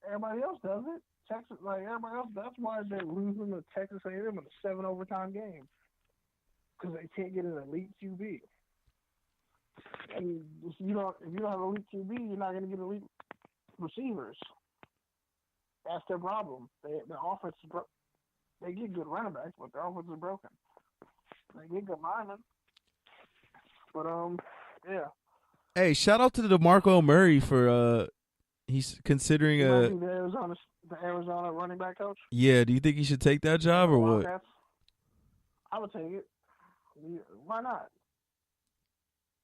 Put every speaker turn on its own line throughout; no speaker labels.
everybody else does it. Texas, like everybody else, that's why they're losing to Texas A&M in a 7 overtime game because they can't get an elite QB. And if you don't have elite QB, you're not going to get elite receivers. That's their problem. The offense is they get good running backs, but their offense is broken. They get good linemen, but yeah.
Hey, shout out to DeMarco Murray for he's considering
He might be the Arizona running back coach.
Yeah, do you think he should take that job or what?
Wildcats. I would take it. Why not?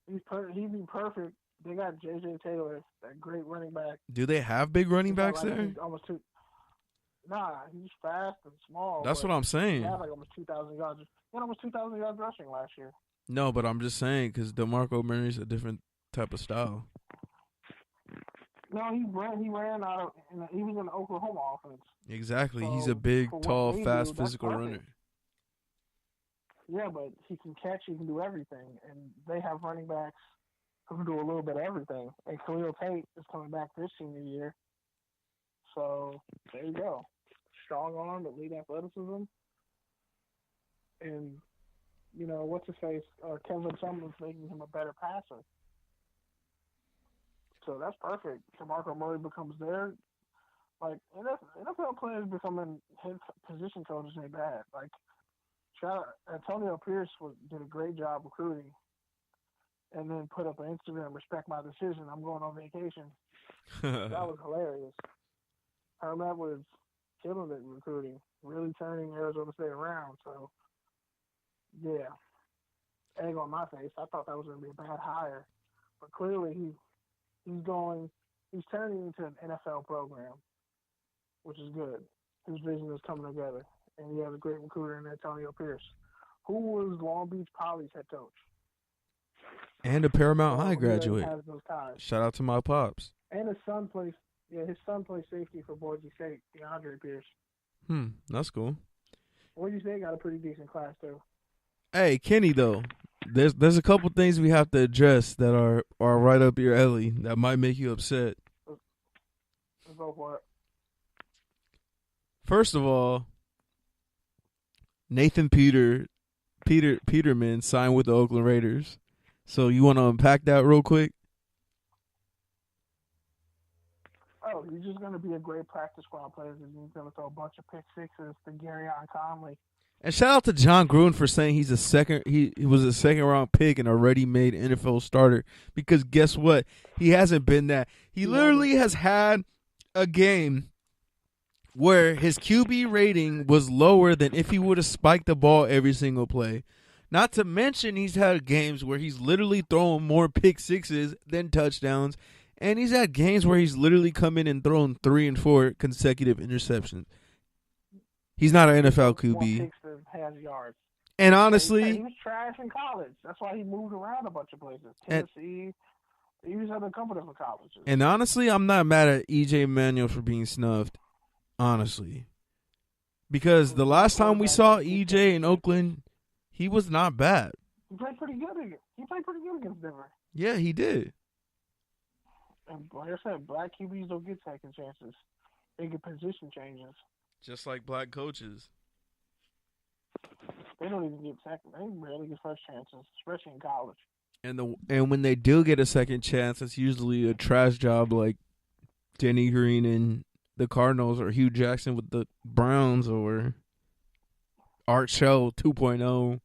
He'd be perfect. They got J.J. Taylor, that great running back.
Do they have big running backs there?
Nah, he's fast and small.
That's what I'm saying.
He had like almost 2,000 yards. He had almost 2,000 yards rushing last year.
No, but I'm just saying because DeMarco Murray's a different type of style.
No, he ran out of. He was in the Oklahoma offense.
Exactly,
So
he's a big, tall, fast,
do,
physical runner.
Yeah, but he can catch. He can do everything, and they have running backs who can do a little bit of everything. And Khalil Tate is coming back this senior year, so there you go. Strong arm, elite athleticism, and what's his face? Kevin Sumlin's making him a better passer. So that's perfect. DeMarco Murray becomes their, like, NFL players becoming head position coaches ain't bad. Like, Antonio Pierce did a great job recruiting and then put up an Instagram, respect my decision, I'm going on vacation. That was hilarious. Herm Edwards killing it in recruiting, really turning Arizona State around. So, yeah, egg on my face. I thought that was going to be a bad hire. But clearly he's turning into an NFL program, which is good. His vision is coming together, and he has a great recruiter in Antonio Pierce, who was Long Beach Poly's head coach.
And a Paramount High graduate. Shout out to my pops.
And his son plays safety for Boise State, DeAndre Pierce.
That's cool.
Boise State got a pretty decent class, too.
Hey, Kenny, though. There's a couple things we have to address that are right up your alley that might make you upset.
Let's go for it.
First of all, Nathan Peterman signed with the Oakland Raiders. So you want to unpack that real quick?
Oh, he's just going to be a great practice squad player. He's going to throw a bunch of pick sixes to Garyon Conley.
And shout out to John Gruden for saying he was a second round pick and a ready-made NFL starter. Because guess what? He hasn't been that. He literally has had a game where his QB rating was lower than if he would have spiked the ball every single play. Not to mention he's had games where he's literally throwing more pick sixes than touchdowns. And he's had games where he's literally come in and thrown 3 and 4 consecutive interceptions. He's not an NFL QB. And honestly,
he was trash in college. That's why he moved around a bunch of places. Tennessee. He was at a couple different colleges.
And honestly, I'm not mad at E.J. Manuel for being snubbed. Honestly. Because the last time we saw E.J. in Oakland, he was not bad.
He played pretty good against Denver.
Yeah, he did.
And like I said, black QBs don't get second chances. They get position changes.
Just like black coaches.
They don't even get second. They barely get first chances, especially in college.
And when they do get a second chance, it's usually a trash job like Denny Green and the Cardinals, or Hugh Jackson with the Browns, or Art Shell 2.0.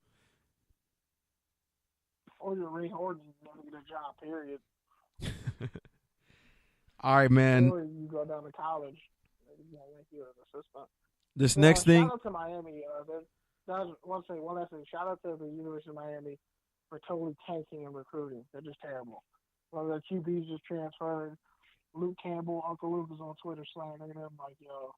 Or your Ray Horton never get a job, period.
All right, man.
Or you go down to college. You an assistant.
This next thing.
Shout out to Miami. One last thing. Shout out to the University of Miami for totally tanking and recruiting. They're just terrible. One of their QBs just transferred. Luke Campbell, Uncle Luke, is on Twitter slandering them like, yo,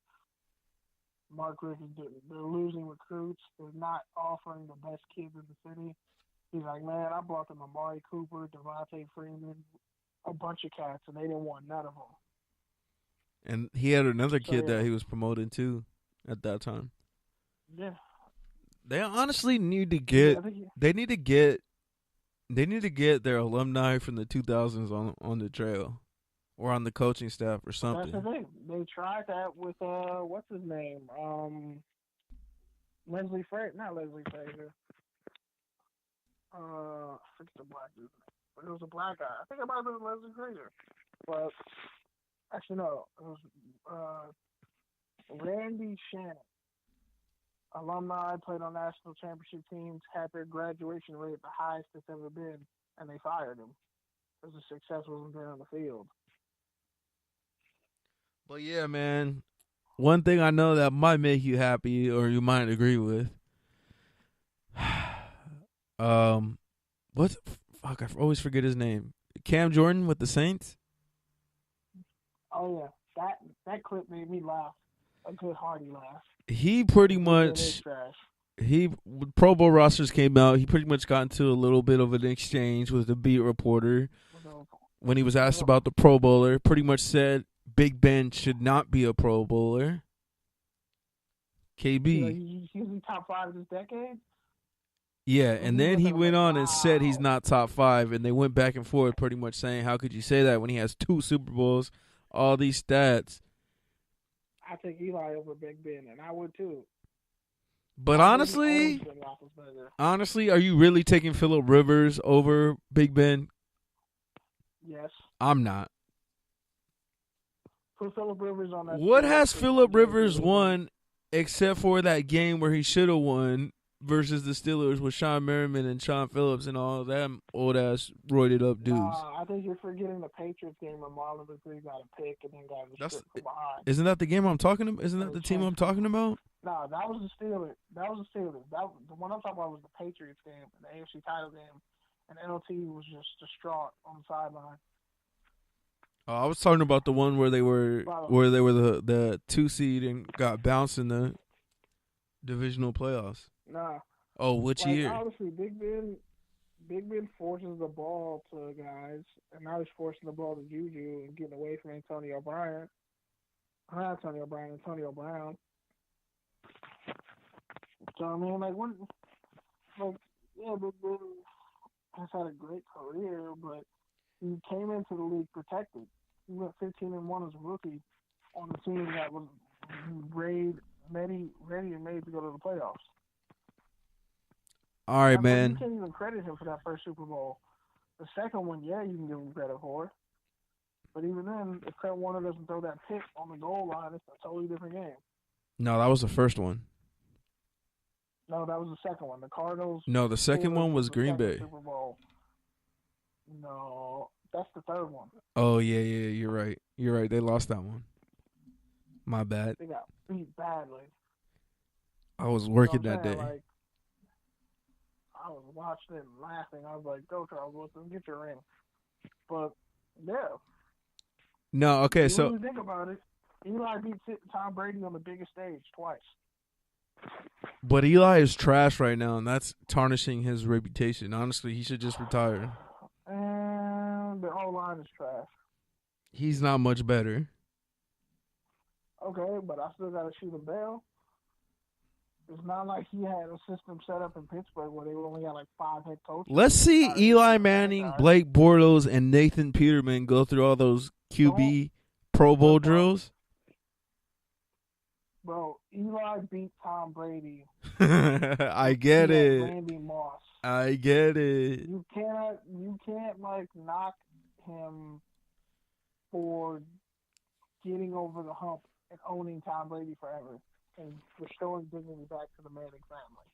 Mark Griffin, they're losing recruits. They're not offering the best kids in the city. He's like, man, I brought them Amari Cooper, Devontae Freeman, a bunch of cats, and they didn't want none of them.
And he had another kid that he was promoting too at that time.
Yeah.
They honestly need to get they need to get their alumni from the 2000s on the trail. or on the coaching staff or
That's
something.
the thing. They tried that with what's his name? Leslie Frazier, not Leslie Frazier. I forget the black dude's name, but it was a black guy. I think it might have been Leslie Frazier, but actually no, it was Randy Shannon. Alumni played on national championship teams, had their graduation rate the highest it's ever been, and they fired him because the success wasn't there on the field.
But yeah, man, one thing I know that might make you happy or you might agree with. What's fuck? I always forget his name. Cam Jordan with the Saints.
Oh yeah, that clip made me laugh, a good hearty laugh.
He pretty much Pro Bowl rosters came out. He pretty much got into a little bit of an exchange with the beat reporter when he was asked about the Pro Bowler. Pretty much said Big Ben should not be a Pro Bowler. KB.
He's in top 5 this decade.
Yeah, and then he went on and said he's not top 5, and they went back and forth pretty much saying, how could you say that when he has 2 Super Bowls, all these stats?
I take Eli over Big Ben, and I would too.
But honestly, are you really taking Phillip Rivers over Big Ben?
Yes.
I'm not.
Put Phillip Rivers on that.
What has Phillip Rivers won except for that game where he should have won versus the Steelers with Sean Merriman and Sean Phillips and all them old-ass roided-up dudes?
I think you're forgetting the Patriots game where Marlon McGree got a pick and then got a strip from behind.
Isn't that the game I'm talking about? Isn't that the team I'm talking about?
No, that was the Steelers. The one I'm talking about was the Patriots game, the AFC title game, and LT was just distraught on the sideline.
Oh, I was talking about the one where they were the 2 seed and got bounced in the divisional playoffs.
Nah.
Oh, which year?
Obviously, Big Ben forces the ball to guys, and now he's forcing the ball to Juju and getting away from Antonio Brown. So I mean, Big Ben has had a great career, but he came into the league protected. He went 15-1 as a rookie on a team that was ready and made to go to the playoffs.
All right, man.
You can't even credit him for that first Super Bowl. The second one, yeah, you can give him credit for. But even then, if Kurt Warner doesn't throw that pick on the goal line, it's a totally different game.
No, that was the first one.
No, that was the second one. The Cardinals.
No, the second one was Green Bay.
Super Bowl. No, that's the third one.
Oh, yeah, you're right. They lost that one. My bad.
They got beat badly.
I was working that day.
I was watching it and laughing. I was like, go, Charles Woodson, get your ring. But, yeah.
No, okay, so.
When you think about it, Eli beat Tom Brady on the biggest stage twice.
But Eli is trash right now, and that's tarnishing his reputation. Honestly, he should just retire.
And the whole line is trash.
He's not much better.
Okay, but I still got to shoot a bell. It's not like he had a system set up in Pittsburgh where they only got like 5 head coaches.
Let's see Eli Manning, Blake Bortles, and Nathan Peterman go through all those QB Pro Bowl drills.
Bro, Eli beat Tom Brady.
I get it.
Randy Moss.
I get it.
You can't like knock him for getting over the hump and owning Tom Brady forever and restoring dignity back to the Manning family.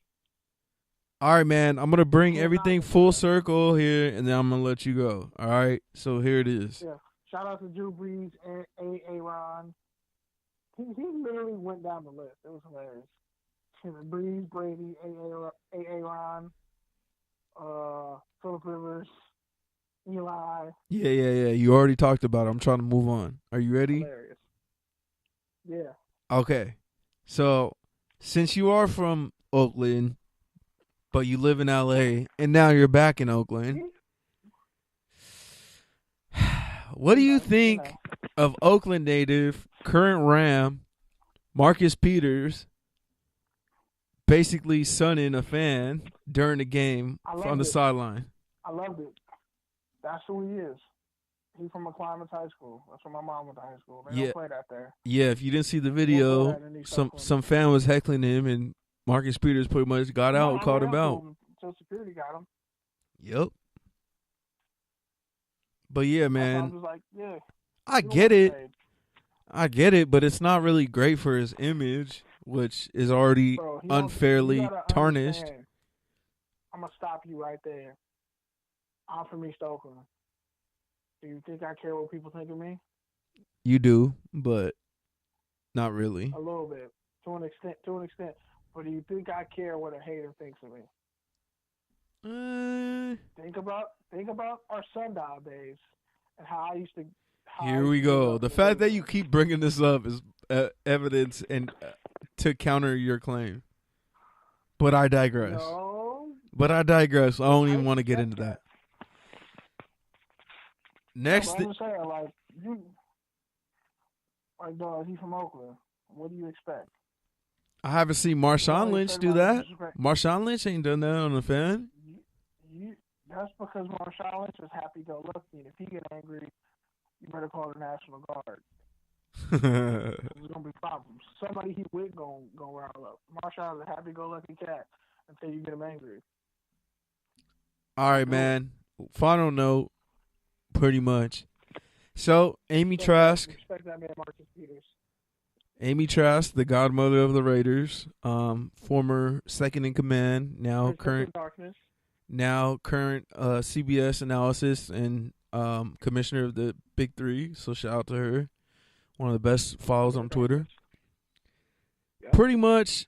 All right, man. I'm gonna bring everything full circle here, and then I'm gonna let you go. All right. So here it is.
Yeah. Shout out to Drew Brees and Aaron. He literally went down the list. It was hilarious. Brees, Brady, Aaron, Phillip Rivers, Eli.
Yeah. You already talked about it. I'm trying to move on. Are you ready?
Hilarious. Yeah.
Okay. So, since you are from Oakland, but you live in LA, and now you're back in Oakland, what do you think of Oakland native, current Ram, Marcus Peters, basically sunning a fan during the game on the sideline?
I loved it. That's who he is. He's from McClymonds High School. That's where my mom went to high school. They
Yeah,
don't play that there.
yeah. If you didn't see the
They don't play
video,
that in East
some
Oakland.
some fan was heckling him, and Marcus Peters pretty much got out and called him out.
Until security got him.
Yep. But yeah, man,
I was like, yeah.
I get it, but it's not really great for his image, which is already unfairly tarnished.
I'm gonna stop you right there. I'm from East Oakland. Do you think I care what people think of me?
You do, but not really.
A little bit, to an extent. But do you think I care what a hater thinks of me? Think about our sundial days and how I used to.
Here we go. The fact that you keep bringing this up is evidence and to counter your claim. But I digress.
No.
I don't even want to get into that. Next,
I'm saying, dog, he's from Oakland. What do you expect?
I haven't seen Marshawn Lynch do that. Marshawn Lynch ain't done that on the fan.
That's because Marshawn Lynch is happy-go-lucky. If he get angry, you better call the National Guard. There's gonna be problems. Somebody he with gonna rile up. Marshawn's a happy-go-lucky cat until you get him angry.
All right, man. Final note, pretty much. So, Amy Trask.
Respect that man, Marcus Peters.
Amy Trask, the godmother of the Raiders, former second in command, now current CBS analysis and commissioner of the Big Three. So shout out to her. One of the best follows on Twitter. Yeah. Pretty much,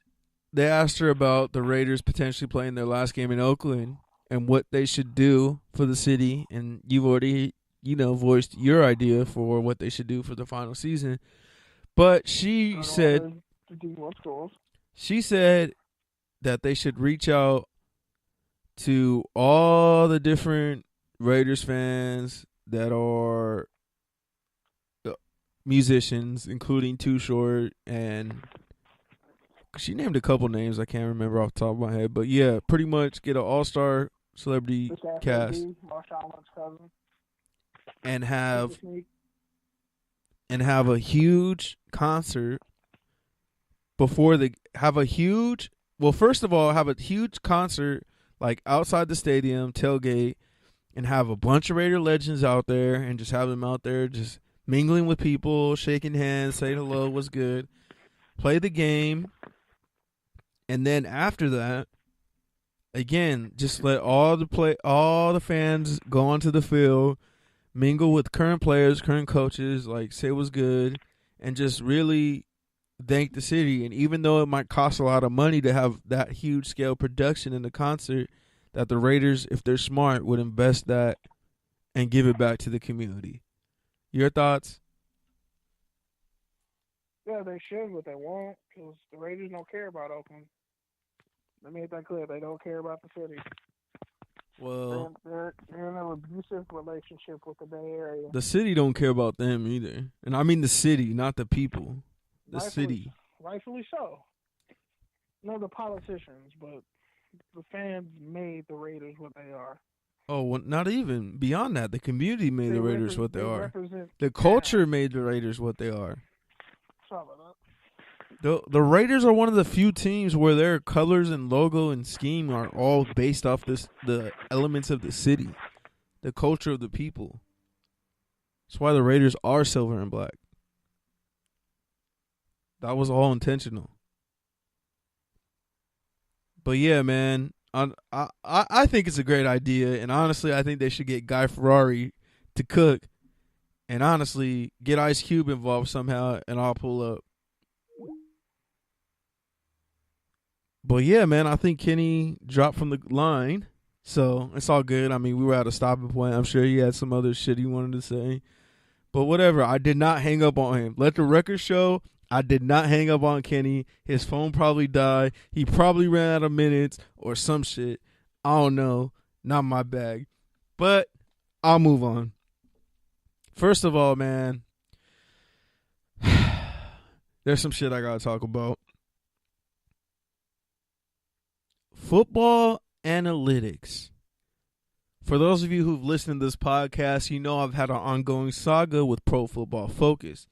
they asked her about the Raiders potentially playing their last game in Oakland and what they should do for the city. And you've already, voiced your idea for what they should do for the final season. But she said that they should reach out to all the different Raiders fans that are musicians, including Too Short, and she named a couple names I can't remember off the top of my head. But yeah, pretty much get an all-star celebrity cast and have a huge concert before they have a huge. Well, first of all, have a huge concert like outside the stadium tailgate, and have a bunch of Raider legends out there, and just have them out there just mingling with people, shaking hands, saying hello, what's good, play the game, and then after that, again, just let all the fans go onto the field, mingle with current players, current coaches, like say what's good, and just really thank the city. And even though it might cost a lot of money to have that huge scale production in the concert, that the Raiders, if they're smart, would invest that and give it back to the community. Your thoughts?
Yeah, they should, but they won't, because the Raiders don't care about Oakland. Let me make that clear. They don't care about the city.
Well,
they're in an abusive relationship with the Bay Area.
The city don't care about them either. And I mean the city, not the people. The city.
Rightfully so. No, the politicians, but the fans made the Raiders what they are.
Oh, well, not even. Beyond that, the community made the Raiders what they are. The culture made the Raiders what they are.
Sorry about that.
The Raiders are one of the few teams where their colors and logo and scheme are all based off the elements of the city, the culture of the people. That's why the Raiders are silver and black. That was all intentional. But yeah, man, I think it's a great idea, and honestly, I think they should get Guy Ferrari to cook, and honestly, get Ice Cube involved somehow, and I'll pull up. But yeah, man, I think Kenny dropped from the line, so it's all good. I mean, we were at a stopping point. I'm sure he had some other shit he wanted to say. But whatever, I did not hang up on him. Let the record show, I did not hang up on Kenny. His phone probably died. He probably ran out of minutes or some shit. I don't know. Not my bag. But I'll move on. First of all, man, there's some shit I got to talk about. Football analytics. For those of you who've listened to this podcast, you know I've had an ongoing saga with Pro Football Focus.